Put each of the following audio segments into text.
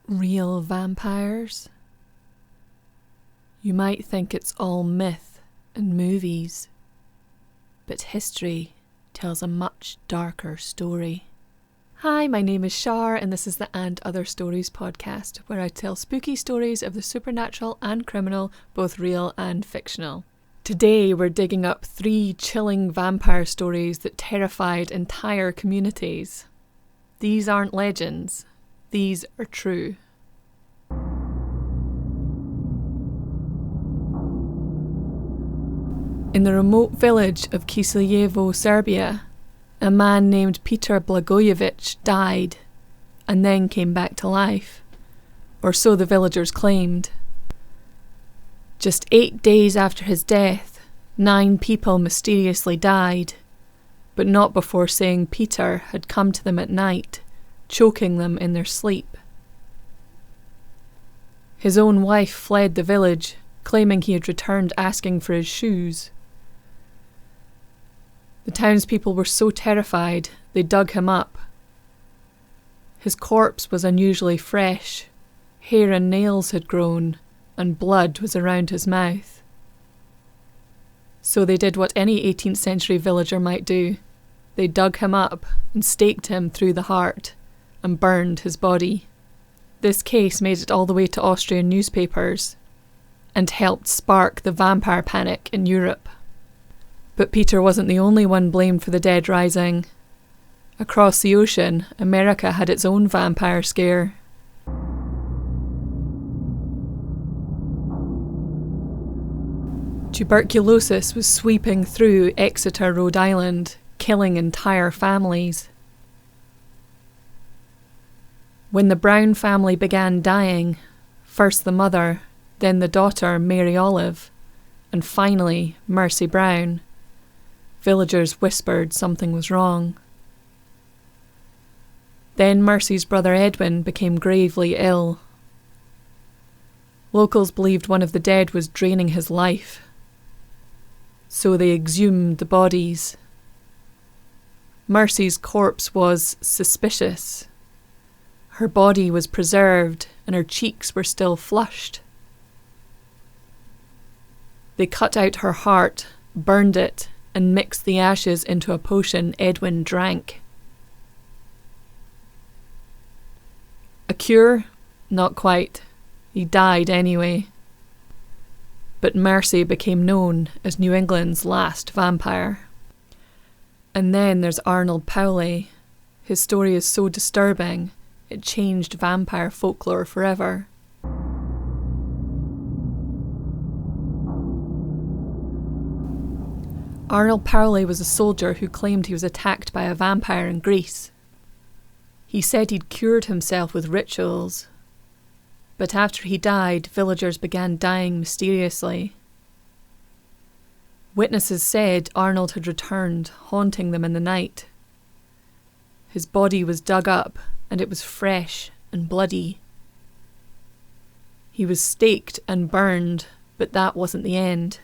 Real vampires? You might think it's all myth and movies, but history tells a much darker story. Hi, my name is Shar, and this is the And Other Stories podcast, where I tell spooky stories of the supernatural and criminal, both real and fictional. Today we're digging up 3 chilling vampire stories that terrified entire communities. These aren't legends. These are true. In the remote village of Kiseljevo, Serbia, a man named Petar Blagojević died and then came back to life, or so the villagers claimed. Just 8 days after his death, 9 people mysteriously died, but not before saying Petar had come to them at night, choking them in their sleep. His own wife fled the village, claiming he had returned asking for his shoes. The townspeople were so terrified, they dug him up. His corpse was unusually fresh, hair and nails had grown, and blood was around his mouth. So they did what any 18th century villager might do. They dug him up and staked him through the heart and burned his body. This case made it all the way to Austrian newspapers and helped spark the vampire panic in Europe. But Petar wasn't the only one blamed for the dead rising. Across the ocean, America had its own vampire scare. Tuberculosis was sweeping through Exeter, Rhode Island, killing entire families. When the Brown family began dying, first the mother, then the daughter Mary Olive, and finally Mercy Brown, villagers whispered something was wrong. Then Mercy's brother Edwin became gravely ill. Locals believed one of the dead was draining his life, so they exhumed the bodies. Mercy's corpse was suspicious. Her body was preserved and her cheeks were still flushed. They cut out her heart, burned it, and mixed the ashes into a potion Edwin drank. A cure? Not quite. He died anyway. But Mercy became known as New England's last vampire. And then there's Arnold Paole. His story is so disturbing, it changed vampire folklore forever. Arnold Paole was a soldier who claimed he was attacked by a vampire in Greece. He said he'd cured himself with rituals, but after he died, villagers began dying mysteriously. Witnesses said Arnold had returned, haunting them in the night. His body was dug up, and it was fresh and bloody. He was staked and burned, but that wasn't the end.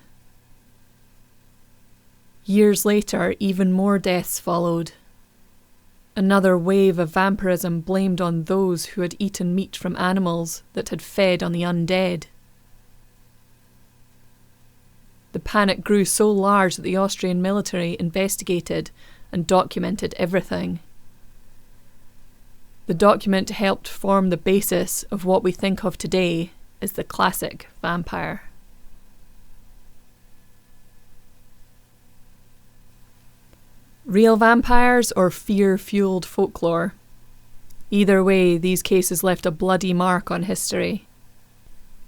Years later, even more deaths followed. Another wave of vampirism blamed on those who had eaten meat from animals that had fed on the undead. The panic grew so large that the Austrian military investigated and documented everything. The document helped form the basis of what we think of today as the classic vampire. Real vampires or fear-fueled folklore? Either way, these cases left a bloody mark on history.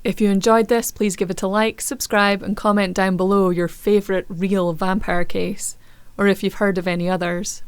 If you enjoyed this, please give it a like, subscribe, and comment down below your favourite real vampire case, or if you've heard of any others.